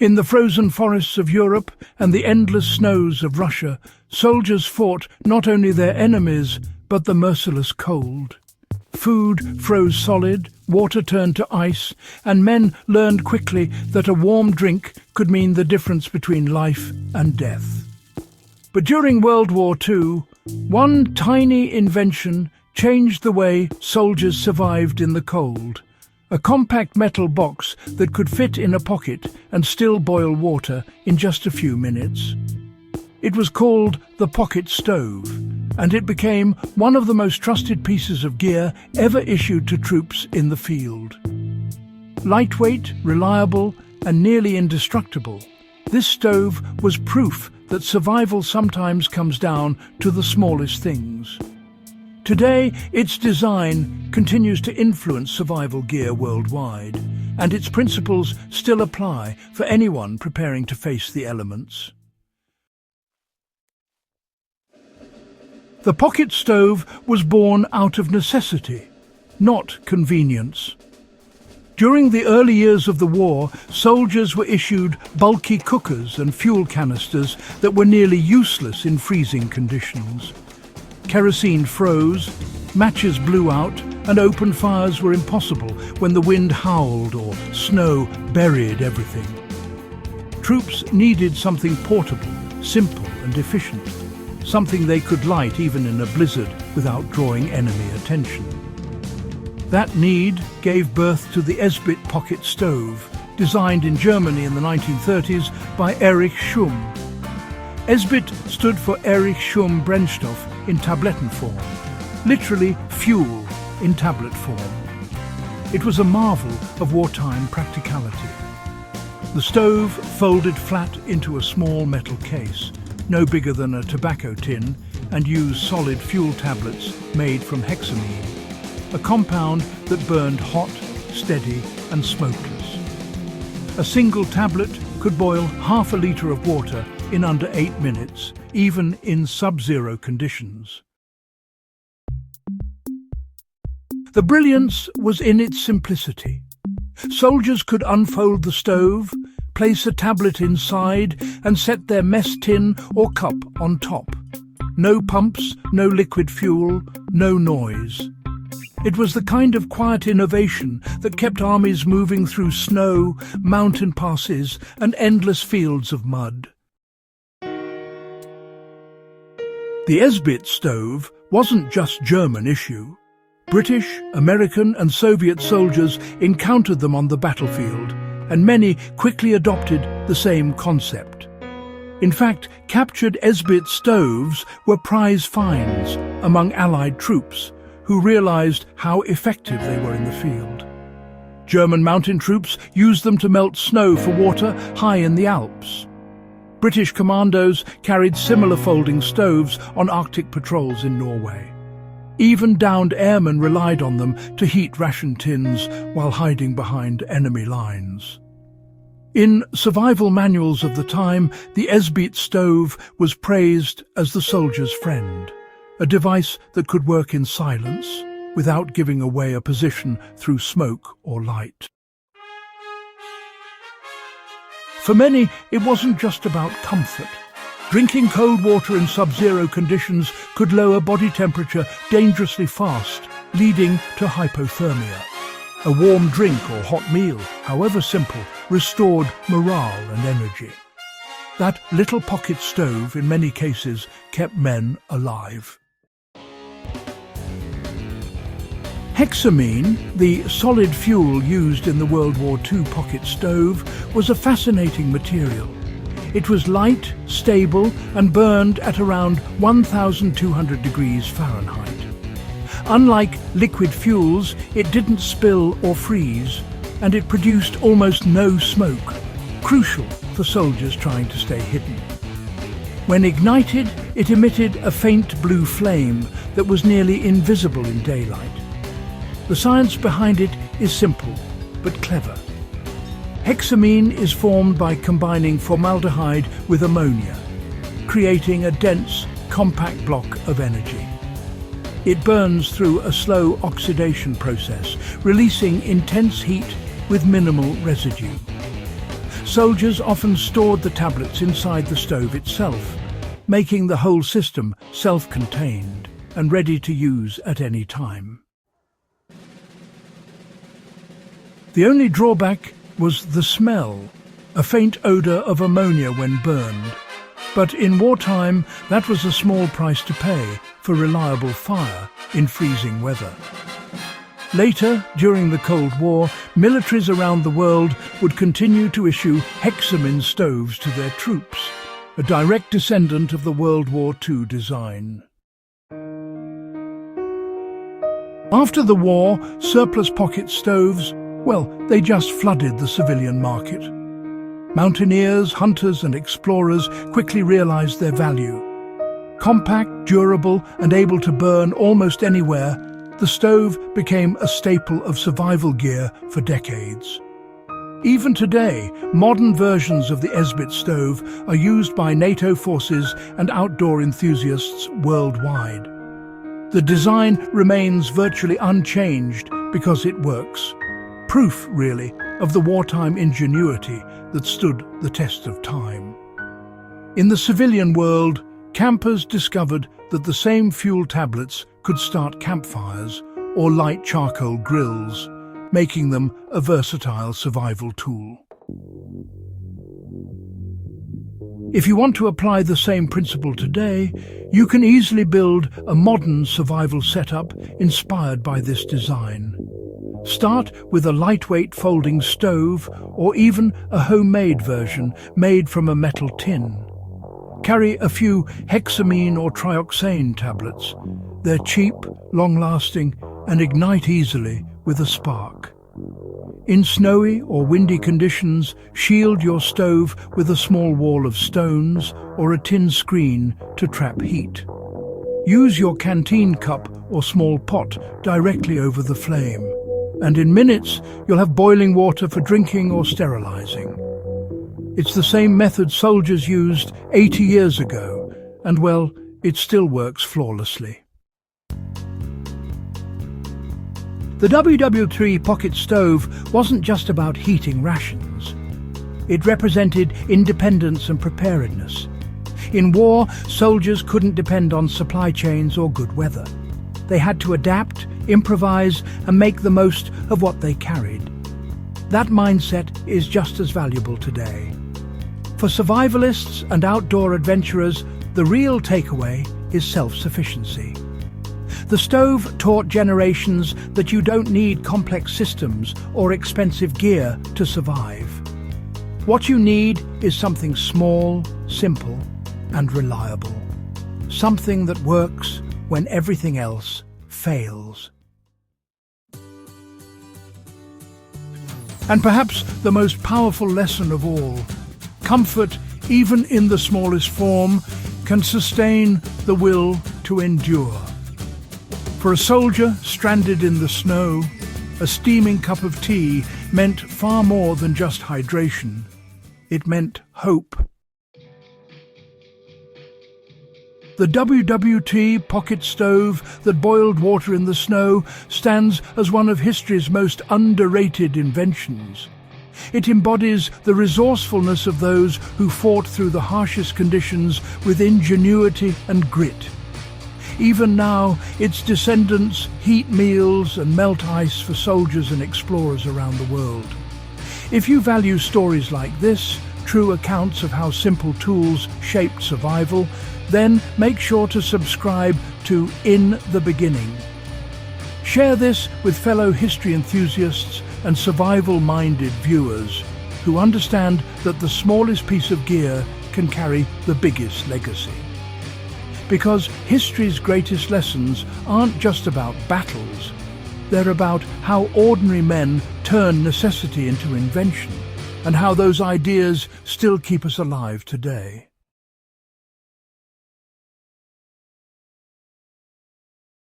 In the frozen forests of Europe and the endless snows of Russia, soldiers fought not only their enemies, but the merciless cold. Food froze solid, water turned to ice, and men learned quickly that a warm drink could mean the difference between life and death. But during World War II, one tiny invention changed the way soldiers survived in the cold. A compact metal box that could fit in a pocket and still boil water in just a few minutes. It was called the pocket stove, and it became one of the most trusted pieces of gear ever issued to troops in the field. Lightweight, reliable, and nearly indestructible, this stove was proof that survival sometimes comes down to the smallest things. Today, its design continues to influence survival gear worldwide, and its principles still apply for anyone preparing to face the elements. The pocket stove was born out of necessity, not convenience. During the early years of the war, soldiers were issued bulky cookers and fuel canisters that were nearly useless in freezing conditions. Kerosene froze, matches blew out, and open fires were impossible when the wind howled or snow buried everything. Troops needed something portable, simple and efficient, something they could light even in a blizzard without drawing enemy attention. That need gave birth to the Esbit pocket stove, designed in Germany in the 1930s by Erich Schum. Esbit stood for Erich Schum Brennstoff in Tablettenform, literally fuel in tablet form. It was a marvel of wartime practicality. The stove folded flat into a small metal case, no bigger than a tobacco tin, and used solid fuel tablets made from hexamine, a compound that burned hot, steady, and smokeless. A single tablet could boil half a litre of water in under 8 minutes, even in sub-zero conditions. The brilliance was in its simplicity. Soldiers could unfold the stove, place a tablet inside, and set their mess tin or cup on top. No pumps, no liquid fuel, no noise. It was the kind of quiet innovation that kept armies moving through snow, mountain passes, and endless fields of mud. The Esbit stove wasn't just German issue. British, American, and Soviet soldiers encountered them on the battlefield, and many quickly adopted the same concept. In fact, captured Esbit stoves were prize finds among Allied troops, who realized how effective they were in the field. German mountain troops used them to melt snow for water high in the Alps. British commandos carried similar folding stoves on Arctic patrols in Norway. Even downed airmen relied on them to heat ration tins while hiding behind enemy lines. In survival manuals of the time, the Esbit stove was praised as the soldier's friend, a device that could work in silence without giving away a position through smoke or light. For many, it wasn't just about comfort. Drinking cold water in sub-zero conditions could lower body temperature dangerously fast, leading to hypothermia. A warm drink or hot meal, however simple, restored morale and energy. That little pocket stove, in many cases, kept men alive. Hexamine, the solid fuel used in the World War II pocket stove, was a fascinating material. It was light, stable, and burned at around 1,200 degrees Fahrenheit. Unlike liquid fuels, it didn't spill or freeze, and it produced almost no smoke, crucial for soldiers trying to stay hidden. When ignited, it emitted a faint blue flame that was nearly invisible in daylight. The science behind it is simple, but clever. Hexamine is formed by combining formaldehyde with ammonia, creating a dense, compact block of energy. It burns through a slow oxidation process, releasing intense heat with minimal residue. soldiers often stored the tablets inside the stove itself, making the whole system self-contained and ready to use at any time. The only drawback was the smell, a faint odour of ammonia when burned. But in wartime, that was a small price to pay for reliable fire in freezing weather. Later, during the Cold War, militaries around the world would continue to issue hexamine stoves to their troops, a direct descendant of the World War II design. After the war, surplus pocket stoves, well, they just flooded the civilian market. Mountaineers, hunters and explorers quickly realized their value. Compact, durable and able to burn almost anywhere, the stove became a staple of survival gear for decades. Even today, modern versions of the Esbit stove are used by NATO forces and outdoor enthusiasts worldwide. The design remains virtually unchanged because it works. Proof, really, of the wartime ingenuity that stood the test of time. In the civilian world, campers discovered that the same fuel tablets could start campfires or light charcoal grills, making them a versatile survival tool. If you want to apply the same principle today, you can easily build a modern survival setup inspired by this design. Start with a lightweight folding stove or even a homemade version made from a metal tin. Carry a few hexamine or trioxane tablets. They're cheap, long-lasting, and ignite easily with a spark. In snowy or windy conditions, shield your stove with a small wall of stones or a tin screen to trap heat. Use your canteen cup or small pot directly over the flame, and in minutes you'll have boiling water for drinking or sterilizing. It's the same method soldiers used 80 years ago, and well, it still works flawlessly. The WWII pocket stove wasn't just about heating rations. It represented independence and preparedness. In war, soldiers couldn't depend on supply chains or good weather. They had to adapt, improvise, and make the most of what they carried. That mindset is just as valuable today. For survivalists and outdoor adventurers, the real takeaway is self-sufficiency. The stove taught generations that you don't need complex systems or expensive gear to survive. What you need is something small, simple, and reliable. Something that works when everything else fails. And perhaps the most powerful lesson of all, comfort, even in the smallest form, can sustain the will to endure. For a soldier stranded in the snow, a steaming cup of tea meant far more than just hydration. It meant hope. The WWII pocket stove that boiled water in the snow stands as one of history's most underrated inventions. It embodies the resourcefulness of those who fought through the harshest conditions with ingenuity and grit. Even now, its descendants heat meals and melt ice for soldiers and explorers around the world. If you value stories like this, true accounts of how simple tools shaped survival, then make sure to subscribe to In the Beginning. Share this with fellow history enthusiasts and survival-minded viewers who understand that the smallest piece of gear can carry the biggest legacy. Because history's greatest lessons aren't just about battles, they're about how ordinary men turn necessity into invention, and how those ideas still keep us alive today.